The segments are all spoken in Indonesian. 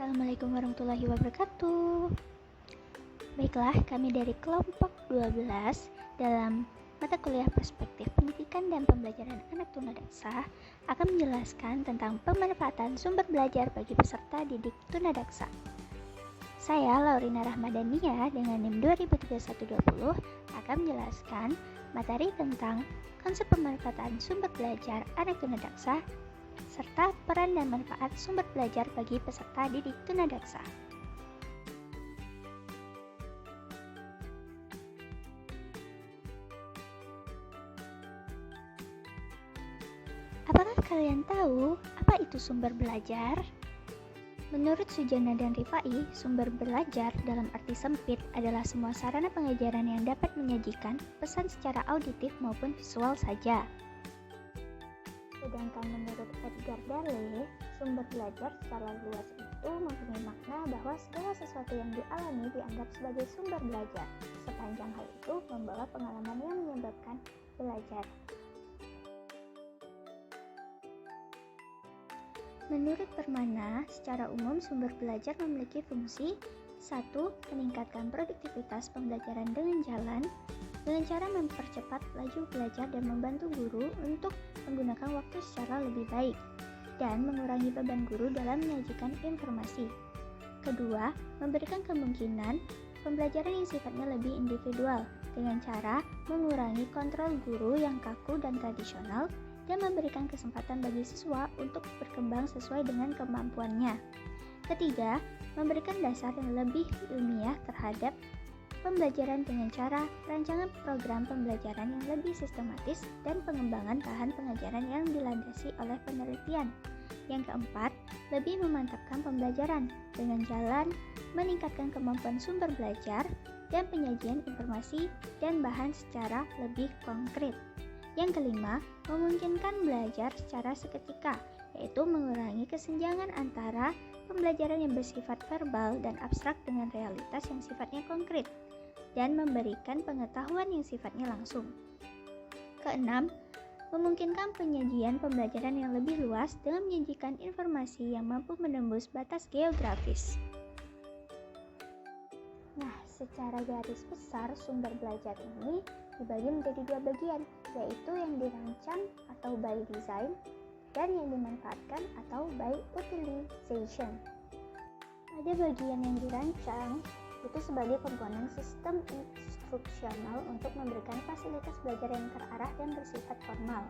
Assalamualaikum warahmatullahi wabarakatuh. Baiklah, kami dari kelompok 12 dalam mata kuliah Perspektif Pendidikan dan Pembelajaran Anak Tunadaksa akan menjelaskan tentang pemanfaatan sumber belajar bagi peserta didik tunadaksa. Saya Laurina Rahmadania dengan NIM 203120 akan menjelaskan materi tentang konsep pemanfaatan sumber belajar anak tunadaksa serta peran dan manfaat sumber belajar bagi peserta didik tunadaksa. Apakah kalian tahu apa itu sumber belajar? Menurut Sujana dan Rifai, sumber belajar dalam arti sempit adalah semua sarana pengajaran yang dapat menyajikan pesan secara auditif maupun visual saja. Sedangkan menurut Edgar Dale, sumber belajar secara luas itu mempunyai makna bahwa segala sesuatu yang dialami dianggap sebagai sumber belajar, sepanjang hal itu membawa pengalaman yang menyebabkan belajar. Menurut Permana, secara umum sumber belajar memiliki fungsi 1. Meningkatkan produktivitas pembelajaran dengan cara mempercepat laju belajar dan membantu guru untuk menggunakan waktu secara lebih baik dan mengurangi beban guru dalam menyajikan informasi. Kedua, memberikan kemungkinan pembelajaran yang sifatnya lebih individual dengan cara mengurangi kontrol guru yang kaku dan tradisional dan memberikan kesempatan bagi siswa untuk berkembang sesuai dengan kemampuannya. Ketiga, memberikan dasar yang lebih ilmiah terhadap pembelajaran dengan cara rancangan program pembelajaran yang lebih sistematis dan pengembangan bahan pengajaran yang dilandasi oleh penelitian. Yang keempat, lebih memantapkan pembelajaran dengan jalan meningkatkan kemampuan sumber belajar dan penyajian informasi dan bahan secara lebih konkret. Yang kelima, memungkinkan belajar secara seketika, yaitu mengurangi kesenjangan antara pembelajaran yang bersifat verbal dan abstrak dengan realitas yang sifatnya konkret, dan memberikan pengetahuan yang sifatnya langsung. Keenam, memungkinkan penyajian pembelajaran yang lebih luas dengan menyajikan informasi yang mampu menembus batas geografis. Nah, secara garis besar sumber belajar ini dibagi menjadi dua bagian, yaitu yang dirancang atau by design dan yang dimanfaatkan atau by utilization. Pada bagian yang dirancang itu sebagai komponen sistem instruksional untuk memberikan fasilitas belajar yang terarah dan bersifat formal.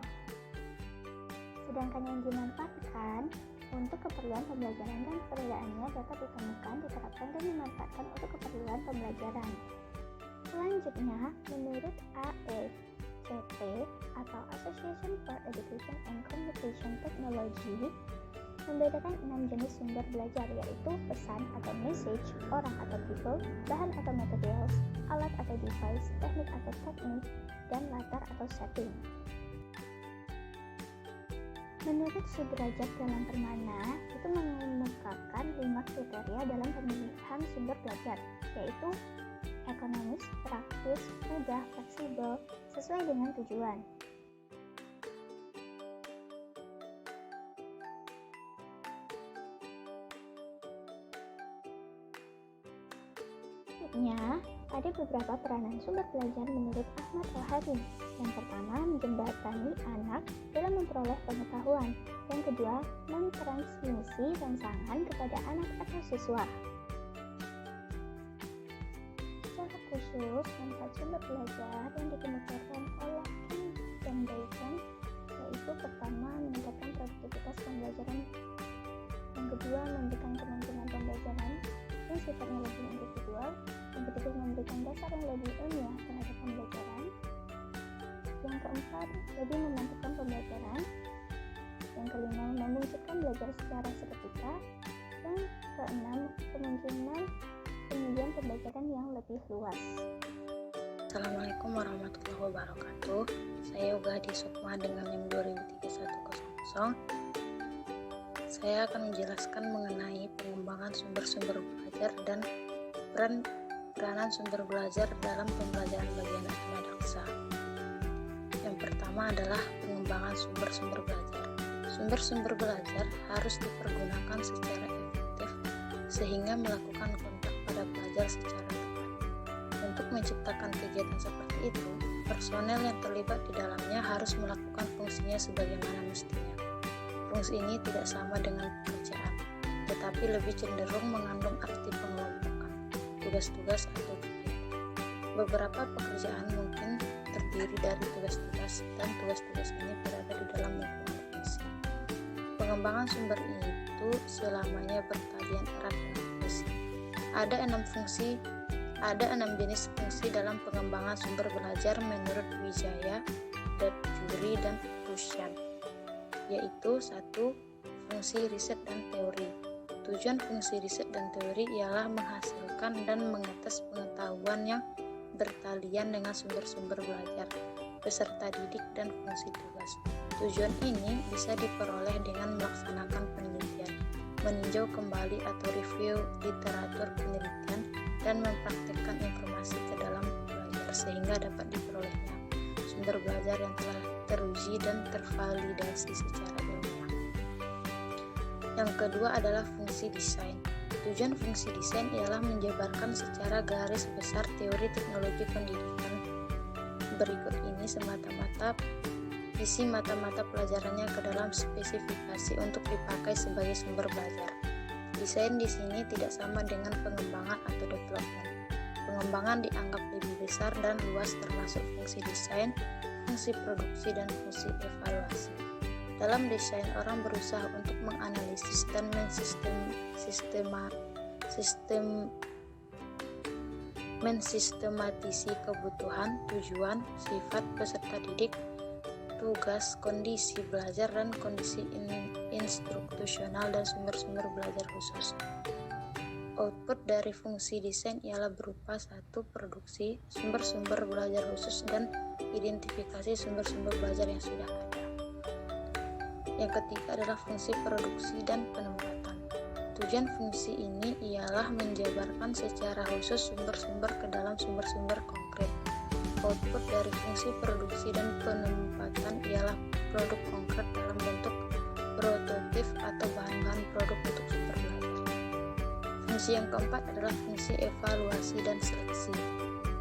Sedangkan yang dimanfaatkan untuk keperluan pembelajaran dan keberadaannya dapat ditemukan, diterapkan, dan dimanfaatkan untuk keperluan pembelajaran. Selanjutnya, menurut AECT atau Association for Education and Communication Technology, membedakan 6 jenis sumber belajar, yaitu pesan atau message, orang atau people, bahan atau materials, alat atau device, teknik atau teknik, dan latar atau setting. Menurut Sudrajat dalam Permana, itu mengemukakan 5 kriteria dalam pemilihan sumber belajar, yaitu ekonomis, praktis, mudah, fleksibel, sesuai dengan tujuan. Ada beberapa peranan sumber belajar menurut Ahmad Al-Hadim. Yang pertama, menjembatani anak dalam memperoleh pengetahuan. Yang kedua, mentransmisi rangsangan kepada anak atau siswa. Secara khusus, manfaat sumber belajar yang dikemukakan oleh Kim dan Bacon, yaitu pertama, meningkatkan produktivitas pembelajaran. Yang kedua, memberikan kemungkinan pembelajaran yang sifatnya lebih individual. Yang ketiga, memberikan dasar yang lebih ilmiah terhadap pembelajaran. Yang keempat, lebih memantapkan pembelajaran. Yang kelima, memungkinkan belajar secara seketika. Yang keenam, kemungkinan penyajian pembelajaran yang lebih luas. Assalamualaikum warahmatullahi wabarakatuh. Saya Yoga di Sukma dengan NIM 203100. Saya akan menjelaskan mengenai pengembangan sumber-sumber belajar dan peranan sumber belajar dalam pembelajaran bagi anak tunadaksa. Yang pertama adalah pengembangan sumber-sumber belajar. Sumber-sumber belajar harus dipergunakan secara efektif sehingga melakukan kontak pada pelajar secara tepat. Untuk menciptakan kegiatan seperti itu, personel yang terlibat di dalamnya harus melakukan fungsinya sebagaimana mestinya. Fungsi ini tidak sama dengan pekerjaan, tetapi lebih cenderung mengandung arti pengelompokan, tugas-tugas atau kegiatan. Beberapa pekerjaan mungkin terdiri dari tugas-tugas, dan tugas-tugas ini berada di dalam lingkungan fungsi. Pengembangan sumber itu selamanya bertalian erat dengan fungsi. Ada 6 jenis fungsi dalam pengembangan sumber belajar menurut Wijaya, Dadjuri, dan Rushan, yaitu 1. Fungsi riset dan teori. Tujuan fungsi riset dan teori ialah menghasilkan dan mengetes pengetahuan yang bertalian dengan sumber-sumber belajar, peserta didik, dan fungsi tugas. Tujuan ini bisa diperoleh dengan melaksanakan penelitian, meninjau kembali atau review literatur penelitian, dan mempraktikkan informasi ke dalam belajar sehingga dapat diperolehnya sumber belajar yang telah teruji dan tervalidasi secara ilmiah. Yang kedua adalah fungsi desain. Tujuan fungsi desain ialah menjabarkan secara garis besar teori teknologi pendidikan. Berikut ini semata-mata isi mata-mata pelajarannya ke dalam spesifikasi untuk dipakai sebagai sumber belajar. Desain di sini tidak sama dengan pengembangan atau development. Pengembangan dianggap lebih besar dan luas termasuk fungsi desain, fungsi produksi, dan fungsi evaluasi. Dalam desain, orang berusaha untuk menganalisis dan mensistematisasi kebutuhan, tujuan, sifat peserta didik, tugas, kondisi belajar, dan kondisi instruksional dan sumber-sumber belajar khusus. Output dari fungsi desain ialah berupa 1. Produksi sumber-sumber belajar khusus dan identifikasi sumber-sumber belajar yang sudah ada. Yang ketiga adalah fungsi produksi dan penempatan. Tujuan fungsi ini ialah menjabarkan secara khusus sumber-sumber ke dalam sumber-sumber konkret. Output dari fungsi produksi dan penempatan ialah produk konkret dalam bentuk prototip atau bahan-bahan produk untuk sumber belajar. Fungsi yang keempat adalah fungsi evaluasi dan seleksi.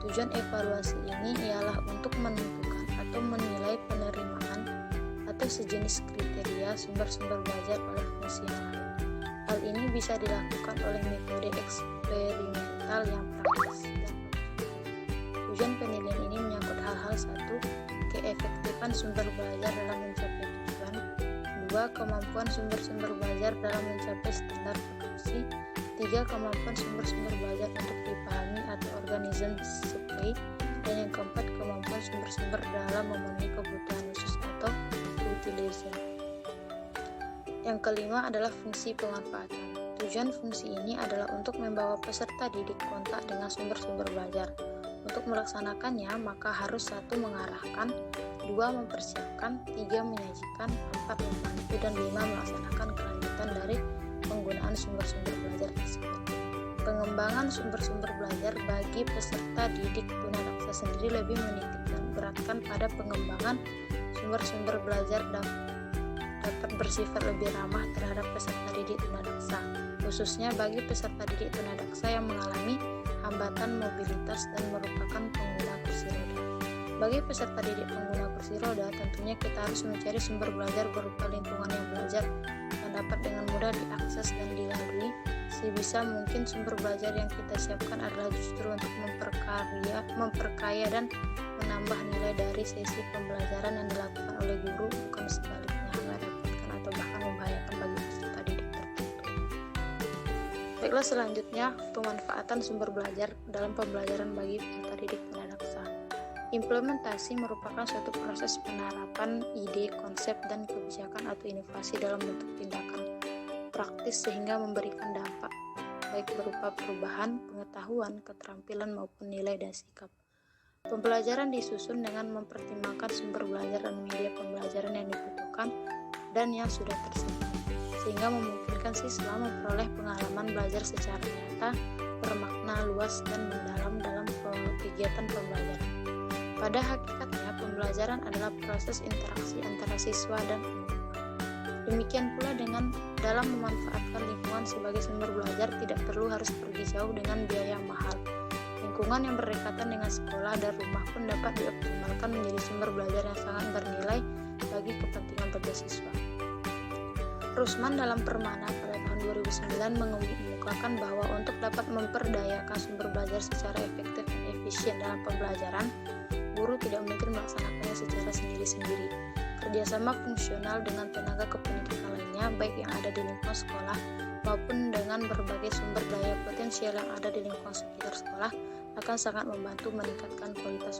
Tujuan evaluasi ini ialah untuk menentukan atau menilai penerimaan atau sejenis kriteria sumber-sumber belajar oleh fungsi yang lain. Hal ini bisa dilakukan oleh metode eksperimental yang praktis dan objektif. Tujuan penilaian ini menyangkut hal-hal 1. Keefektifan sumber belajar dalam mencapai tujuan. 2. Kemampuan sumber-sumber belajar dalam mencapai standar produksi. 3. Kemampuan sumber-sumber belajar untuk dipahami atau organism supply. Dan yang keempat, kemampuan sumber-sumber dalam memenuhi kebutuhan khusus atau utilization. Yang kelima adalah fungsi pemanfaatan. Tujuan fungsi ini adalah untuk membawa peserta didik kontak dengan sumber-sumber belajar. Untuk melaksanakannya, maka harus 1. Mengarahkan, 2. Mempersiapkan, 3. Menyajikan, 4. Membantu, dan 5. Melaksanakan kelanjutan dari penggunaan sumber-sumber belajar tersebut. Pengembangan sumber-sumber belajar bagi peserta didik tunadaksa sendiri lebih menitik beratkan pada pengembangan sumber-sumber belajar dapat bersifat lebih ramah terhadap peserta didik tunadaksa, khususnya bagi peserta didik tunadaksa yang mengalami hambatan mobilitas dan merupakan pengguna kursi roda. Bagi peserta didik pengguna kursi roda, tentunya kita harus mencari sumber belajar berupa lingkungan yang belajar yang dapat dengan mudah diakses dan dilalui. Sebisa mungkin sumber belajar yang kita siapkan adalah justru untuk memperkaya dan menambah nilai dari sesi pembelajaran yang dilakukan oleh guru, bukan sebaliknya merepotkan atau bahkan membahayakan bagi peserta didik tertentu. Baiklah, selanjutnya pemanfaatan sumber belajar dalam pembelajaran bagi peserta didik tunadaksa. Implementasi merupakan suatu proses penerapan ide, konsep, dan kebijakan atau inovasi dalam bentuk tindakan praktis sehingga memberikan dampak baik berupa perubahan, pengetahuan, keterampilan maupun nilai dan sikap. Pembelajaran disusun dengan mempertimbangkan sumber belajar dan media pembelajaran yang dibutuhkan dan yang sudah tersedia, sehingga memungkinkan siswa memperoleh pengalaman belajar secara nyata, bermakna luas dan mendalam dalam kegiatan pembelajaran. Pada hakikatnya, pembelajaran adalah proses interaksi antara siswa dan lingkungan. Demikian pula dalam memanfaatkan lingkungan sebagai sumber belajar tidak perlu harus pergi jauh dengan biaya yang mahal. Lingkungan yang berdekatan dengan sekolah dan rumah pun dapat dioptimalkan menjadi sumber belajar yang sangat bernilai bagi kepentingan beasiswa. Rusman dalam Permana pada tahun 2009 mengemukakan bahwa untuk dapat memperdayakan sumber belajar secara efektif dan efisien dalam pembelajaran, guru tidak mungkin melaksanakannya secara sendiri-sendiri. Kerjasama fungsional dengan tenaga kependidikan lainnya, baik yang ada di lingkungan sekolah maupun dengan berbagai sumber daya potensial yang ada di lingkungan sekitar sekolah, akan sangat membantu meningkatkan kualitas